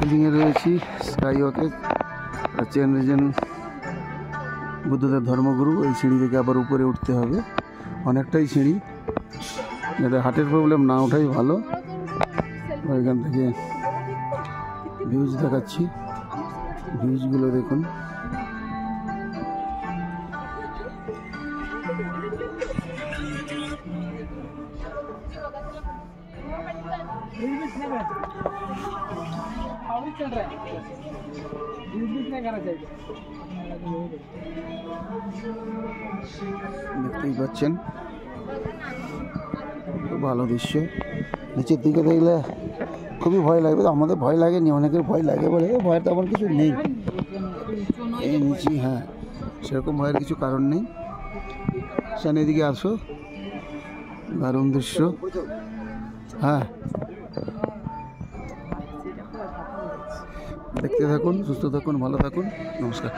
বিল্ডিংয়ে রয়েছি স্কাই ওয়াকে। চেন রিজেন বুদ্ধদেব ধর্মগুরু। এই সিঁড়ি থেকে আবার উপরে উঠতে হবে, অনেকটাই সিঁড়ি, যাতে হার্টের প্রবলেম না ওঠাই ভালো। এখান থেকে ভিউজ দেখাচ্ছি, ভিউজগুলো দেখুন। দেখতেই পাচ্ছেন খুব ভালো দৃশ্য। নিচের দিকে দেখলে খুবই ভয় লাগবে, আমাদের ভয় লাগেনি, অনেকের ভয় লাগে বলে ভয়ের তেমন কিছু নেই। এই নিচে হ্যাঁ, সেরকম ভয়ের কিছু কারণ নেই। সেখানে এদিকে আসো, দারুণ দৃশ্য। হ্যাঁ, দেখতে থাকুন, সুস্থ থাকুন, ভালো থাকুন, নমস্কার।